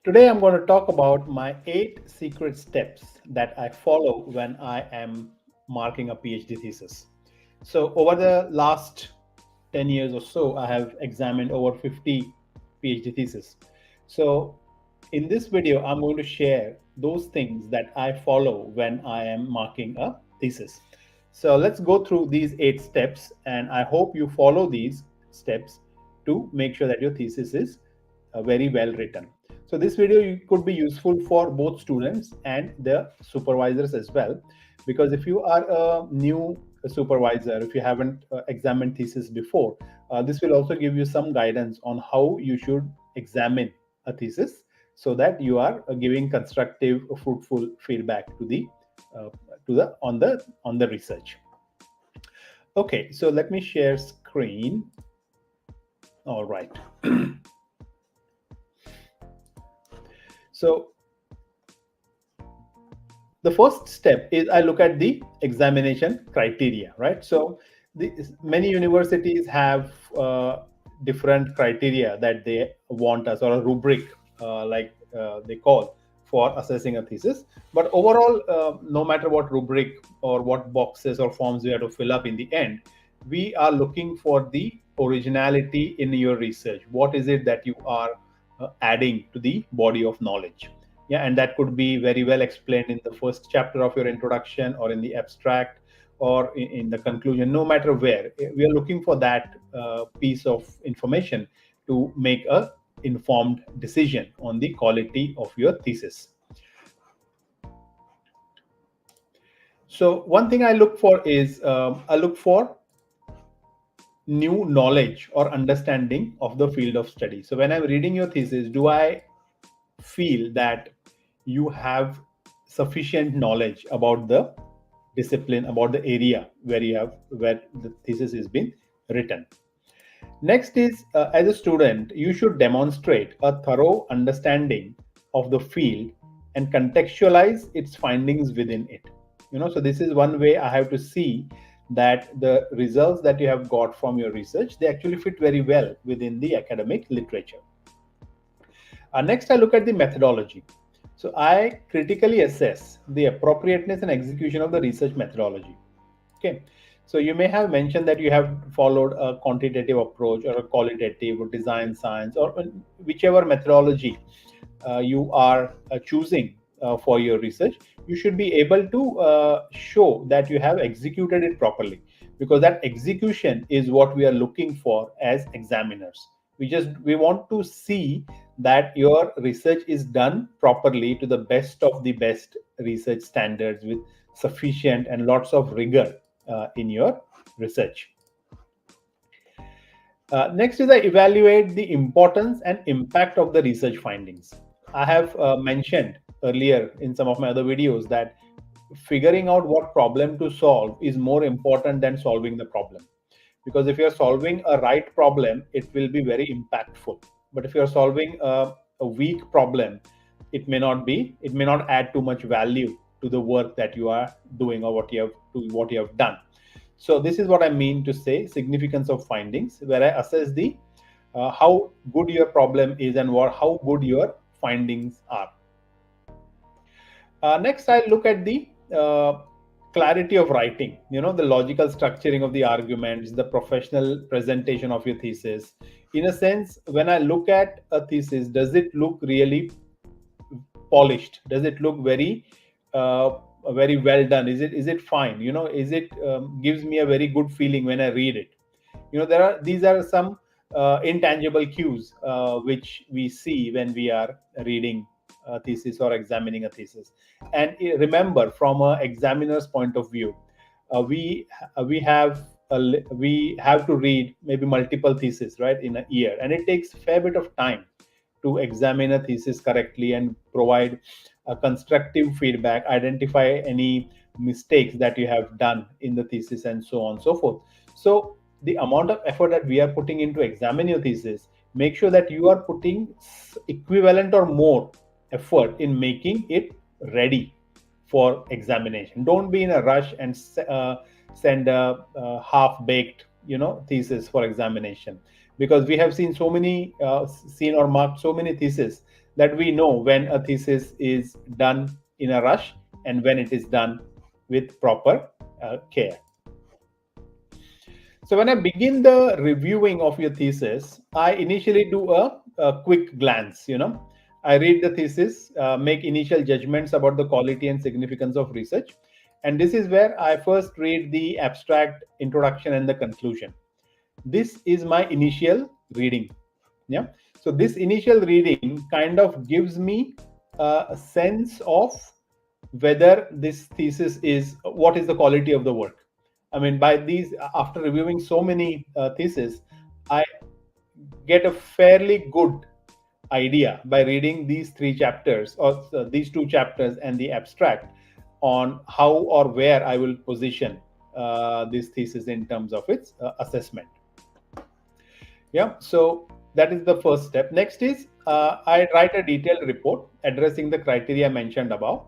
Today I'm going to talk about my 8 secret steps that I follow when I am marking a PhD thesis. So, over the last 10 years or so, I have examined over 50 PhD theses. So, in this video, I'm going to share those things that I follow when I am marking a thesis. So, let's go through these 8 steps, and I hope you follow these steps to make sure that your thesis is very well written. So this video could be useful for both students and the supervisors as well, because if you are a new supervisor, if you haven't examined thesis before, this will also give you some guidance on how you should examine a thesis so that you are giving constructive, fruitful feedback uh, on the research. Okay, so let me share screen. All right. So the first step is I look at the examination criteria, right? So many universities have different criteria that they want us, or a rubric, they call for assessing a thesis. But overall, no matter what rubric or what boxes or forms we have to fill up in the end, we are looking for the originality in your research. What is it that you are adding to the body of knowledge? Yeah, and that could be very well explained in the first chapter of your introduction, or in the abstract, or in the conclusion. No matter where, we are looking for that piece of information to make a informed decision on the quality of your thesis. So one thing I look for is I look for new knowledge or understanding of the field of study. So when I'm reading your thesis, do I feel that you have sufficient knowledge about the discipline, about the area where the thesis is being written? Next is, as a student, you should demonstrate a thorough understanding of the field and contextualize its findings within it. So this is one way I have to see that the results that you have got from your research, they actually fit very well within the academic literature. Next, I look at the methodology. So I critically assess the appropriateness and execution of the research methodology. Okay. So you may have mentioned that you have followed a quantitative approach or a qualitative or design science, or whichever methodology you are choosing for your research. You should be able to show that you have executed it properly, because that execution is what we are looking for as examiners. We want to see that your research is done properly to the best of the best research standards, with sufficient and lots of rigor in your research. Next is I evaluate the importance and impact of the research findings. I have mentioned earlier in some of my other videos that figuring out what problem to solve is more important than solving the problem. Because if you're solving a right problem, it will be very impactful. But if you're solving a weak problem, it may not add too much value to the work that you are doing, or what you have done. So this is what I mean to say significance of findings, where I assess the how good your problem is and how good your findings are. Next, I look at the clarity of writing, the logical structuring of the arguments, the professional presentation of your thesis. In a sense, when I look at a thesis, does it look really polished? Does it look very well done? Is it fine? Is it gives me a very good feeling when I read it? These are some intangible cues which we see when we are reading a thesis or examining a thesis. And remember, from an examiner's point of view, we have to read maybe multiple theses, right, in a year, and it takes a fair bit of time to examine a thesis correctly and provide a constructive feedback, identify any mistakes that you have done in the thesis, and so on and so forth. So the amount of effort that we are putting into examine your thesis, make sure that you are putting equivalent or more effort in making it ready for examination. Don't be in a rush and send a half-baked thesis for examination, because we have seen or marked so many theses that we know when a thesis is done in a rush and when it is done with proper care. So when I begin the reviewing of your thesis, I initially do a quick glance. I read the thesis, make initial judgments about the quality and significance of research, and this is where I first read the abstract, introduction, and the conclusion. This is my initial reading. Yeah. So this initial reading kind of gives me a sense of whether this thesis is what is the quality of the work. I mean, by these, after reviewing so many theses, I get a fairly good idea by reading these three chapters, or these two chapters and the abstract, on how or where I will position this thesis in terms of its assessment. Yeah, so that is the first step. Next is I write a detailed report addressing the criteria mentioned above.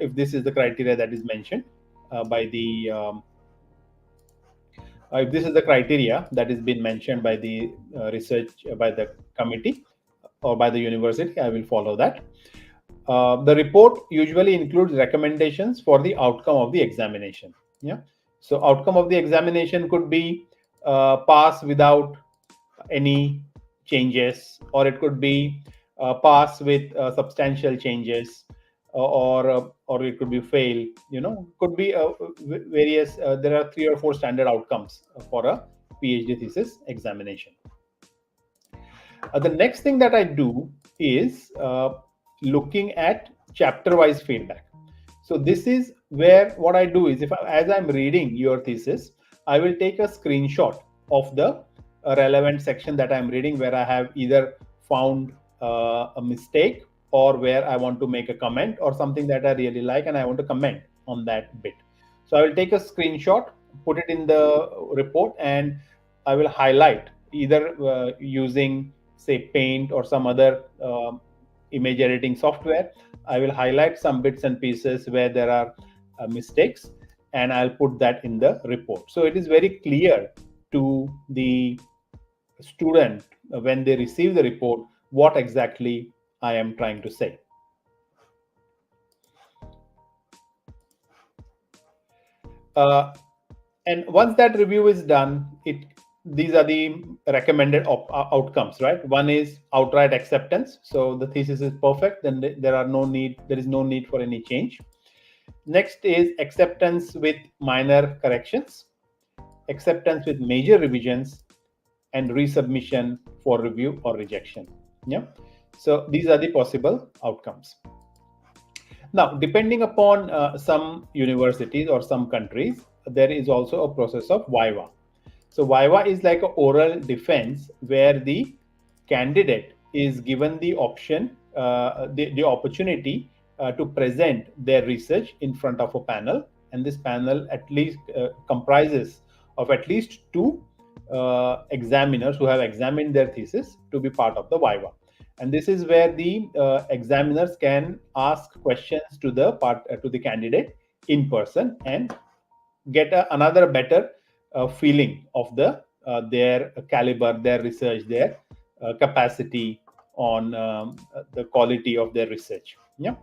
If this is the criteria that is mentioned by the if this is the criteria that has been mentioned by the research by the committee or by the university, I will follow that. The report usually includes recommendations for the outcome of the examination. Yeah. So outcome of the examination could be pass without any changes, or it could be pass with substantial changes, or it could be fail. Could be various. There are 3 or 4 standard outcomes for a PhD thesis examination. The next thing that I do is looking at chapter-wise feedback. So this is where what I do is, as I'm reading your thesis, I will take a screenshot of the relevant section that I'm reading, where I have either found a mistake, or where I want to make a comment, or something that I really like and I want to comment on that bit. So I will take a screenshot, put it in the report, and I will highlight either using, say, Paint or some other image editing software. I will highlight some bits and pieces where there are mistakes, and I'll put that in the report. So it is very clear to the student when they receive the report what exactly I am trying to say. And once that review is done, these are the recommended outcomes, right? One is outright acceptance. So the thesis is perfect, then there is no need for any change. Next is acceptance with minor corrections, acceptance with major revisions, and resubmission for review or rejection. Yeah. So these are the possible outcomes. Now, depending upon some universities or some countries, there is also a process of viva. So viva is like an oral defense where the candidate is given the option, the opportunity to present their research in front of a panel, and this panel at least comprises of at least 2 examiners who have examined their thesis to be part of the viva. And this is where the examiners can ask questions to the candidate in person and get another better feeling of their caliber, their research, their capacity on the quality of their research. Yeah.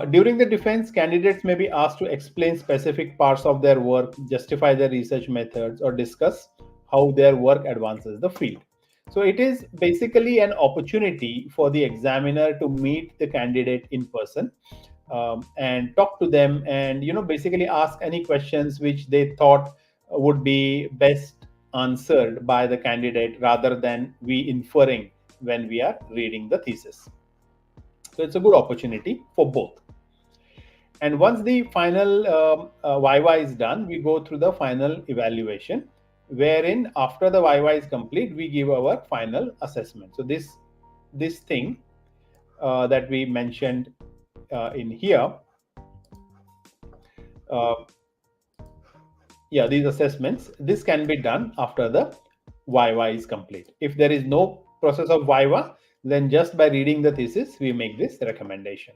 During the defense, candidates may be asked to explain specific parts of their work, justify their research methods, or discuss how their work advances the field. So it is basically an opportunity for the examiner to meet the candidate in person, and talk to them, and basically ask any questions which they thought would be best answered by the candidate, rather than we inferring when we are reading the thesis. So it's a good opportunity for both. And once the final viva is done, we go through the final evaluation, wherein after the viva is complete, we give our final assessment. So this thing that we mentioned in here, these assessments, this can be done after the viva is complete. If there is no process of viva, then just by reading the thesis, we make this recommendation.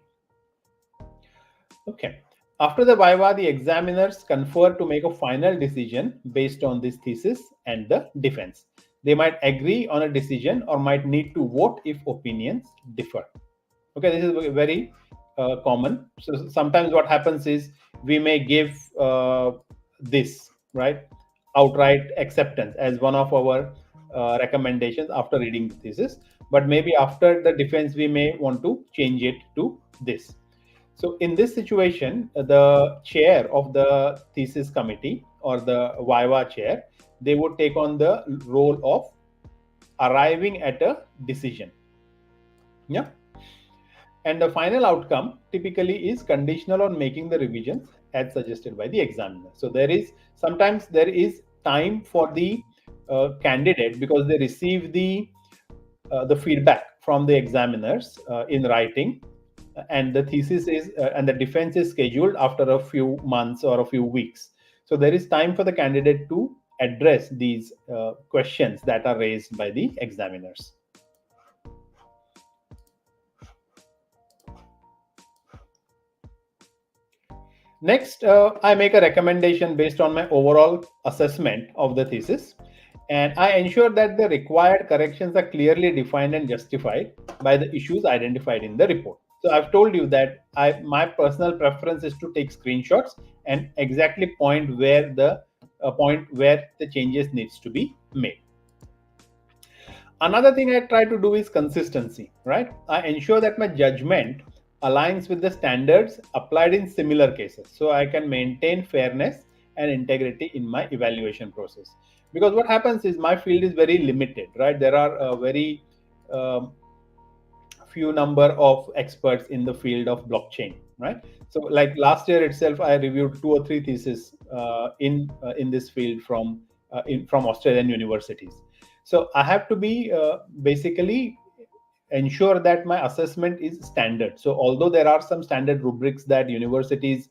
Okay. After the viva, the examiners confer to make a final decision based on this thesis and the defense. They might agree on a decision or might need to vote if opinions differ. Okay, this is very common. So sometimes what happens is we may give this, right, outright acceptance as one of our recommendations after reading the thesis, but maybe after the defense we may want to change it to this. So in this situation, the chair of the thesis committee or the Viva chair, they would take on the role of arriving at a decision. Yeah. And the final outcome typically is conditional on making the revisions as suggested by the examiner. So sometimes there is time for the candidate, because they receive the feedback from the examiners in writing, and the thesis is and the defense is scheduled after a few months or a few weeks. So there is time for the candidate to address these questions that are raised by the examiners. Next, I make a recommendation based on my overall assessment of the thesis, and I ensure that the required corrections are clearly defined and justified by the issues identified in the report. So I've told you that my personal preference is to take screenshots and exactly point where the changes needs to be made. Another thing I try to do is consistency, right? I ensure that my judgment aligns with the standards applied in similar cases, so I can maintain fairness and integrity in my evaluation process. Because what happens is my field is very limited, right? There are very um, few number of experts in the field of blockchain, right? So like last year itself I reviewed 2 or 3 theses in this field from Australian universities. So I have to be basically ensure that my assessment is standard. So although there are some standard rubrics that universities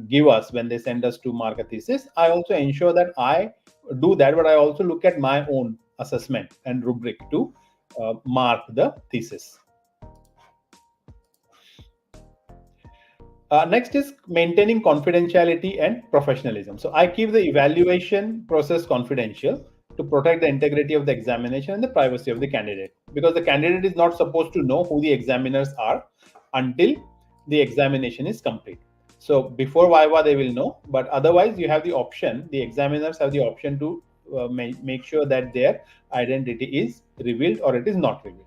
give us when they send us to mark a thesis, I also ensure that I do that, but I also look at my own assessment and rubric to mark the thesis. Next is maintaining confidentiality and professionalism. So I keep the evaluation process confidential to protect the integrity of the examination and the privacy of the candidate, because the candidate is not supposed to know who the examiners are until the examination is complete. So before Viva they will know, but otherwise you have the option, the examiners have the option to make sure that their identity is revealed or it is not revealed.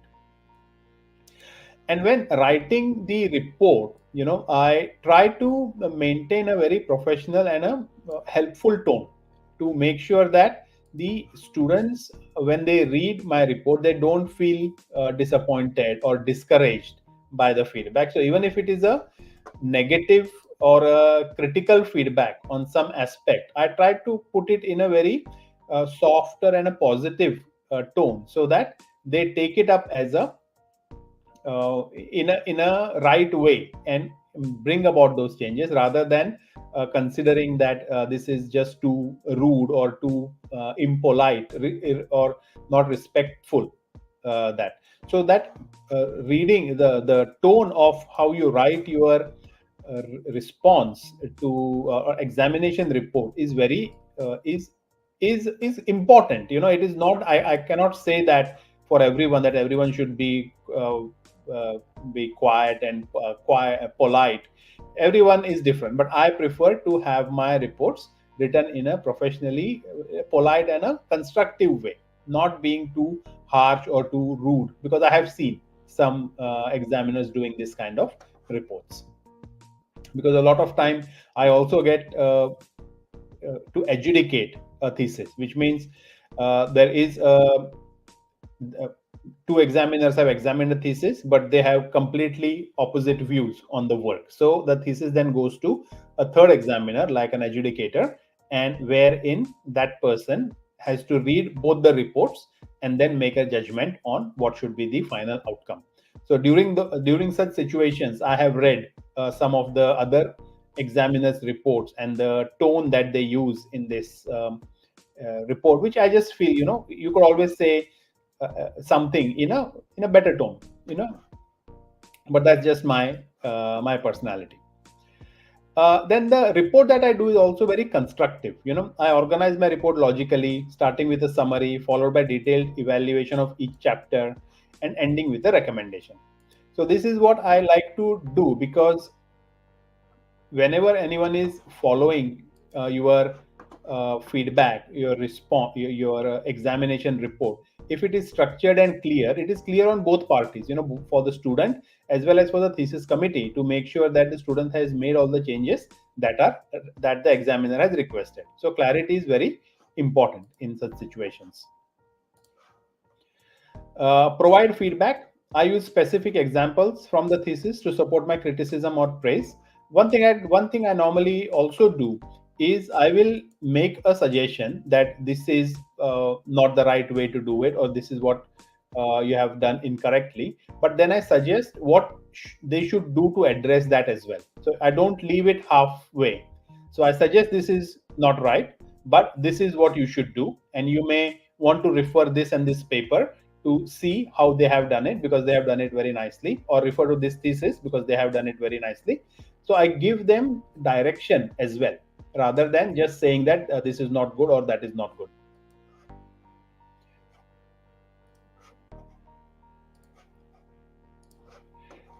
And when writing the report, I try to maintain a very professional and a helpful tone to make sure that the students, when they read my report, they don't feel disappointed or discouraged by the feedback. So even if it is a negative or a critical feedback on some aspect, I try to put it in a very softer and a positive tone, so that they take it up as a in a right way and bring about those changes, rather than considering that this is just too rude or too impolite or not respectful. That so that reading the tone of how you write your response to or examination report is very is important. It is not, I cannot say that for everyone that everyone should be quiet and polite. Everyone is different, but I prefer to have my reports written in a professionally polite and a constructive way, not being too harsh or too rude, because I have seen some examiners doing this kind of reports. Because a lot of time I also get to adjudicate a thesis, which means there is two examiners have examined the thesis, but they have completely opposite views on the work. So the thesis then goes to a third examiner, like an adjudicator, and wherein that person has to read both the reports and then make a judgment on what should be the final outcome. So during such situations, I have read some of the other examiners' reports and the tone that they use in this report, which I just feel, you could always say something in a better tone, but that's just my personality. Then the report that I do is also very constructive. I organize my report logically, starting with a summary, followed by detailed evaluation of each chapter, and ending with a recommendation. So this is what I like to do, because whenever anyone is following your feedback, your response, your examination report, if it is structured and clear, it is clear on both parties, for the student as well as for the thesis committee, to make sure that the student has made all the changes that the examiner has requested. So clarity is very important in such situations. Provide feedback. I use specific examples from the thesis to support my criticism or praise. One thing I normally also do is I will make a suggestion that this is not the right way to do it, or this is what you have done incorrectly. But then I suggest what they should do to address that as well. So I don't leave it halfway. So I suggest this is not right, but this is what you should do, and you may want to refer this and this paper to see how they have done it, because they have done it very nicely, or refer to this thesis because they have done it very nicely. So I give them direction as well, rather than just saying that this is not good or that is not good.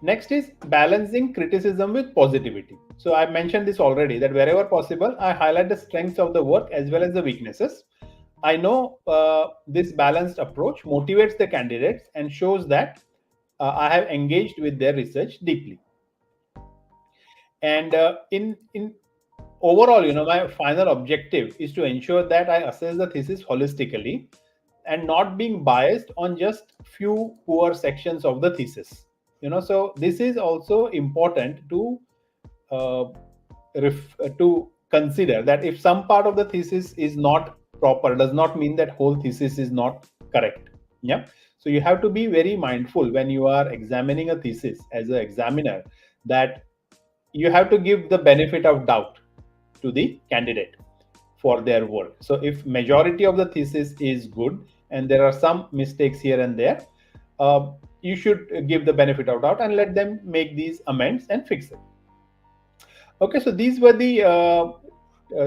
Next is balancing criticism with positivity. So I mentioned this already, that wherever possible, I highlight the strengths of the work as well as the weaknesses. I know this balanced approach motivates the candidates and shows that I have engaged with their research deeply. And in overall, my final objective is to ensure that I assess the thesis holistically and not being biased on just few poor sections of the thesis. So this is also important to uh, to consider, that if some part of the thesis is not proper, does not mean that whole thesis is not correct. Yeah. So you have to be very mindful when you are examining a thesis as an examiner, that you have to give the benefit of doubt to the candidate for their work. So if majority of the thesis is good and there are some mistakes here and there, you should give the benefit of doubt and let them make these amends and fix it. Okay, so these were the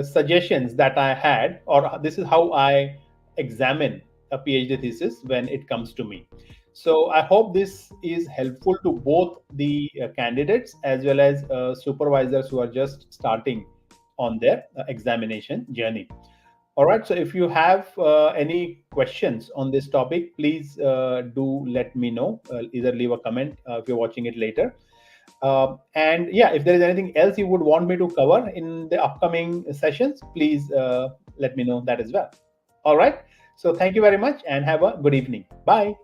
suggestions that I had, or this is how I examine a PhD thesis when it comes to me. So I hope this is helpful to both the candidates as well as supervisors who are just starting on their examination journey. All right, so if you have any questions on this topic, please do let me know. Either leave a comment if you're watching it later. And yeah, if there is anything else you would want me to cover in the upcoming sessions, please let me know that as well. All right. So thank you very much and have a good evening. Bye.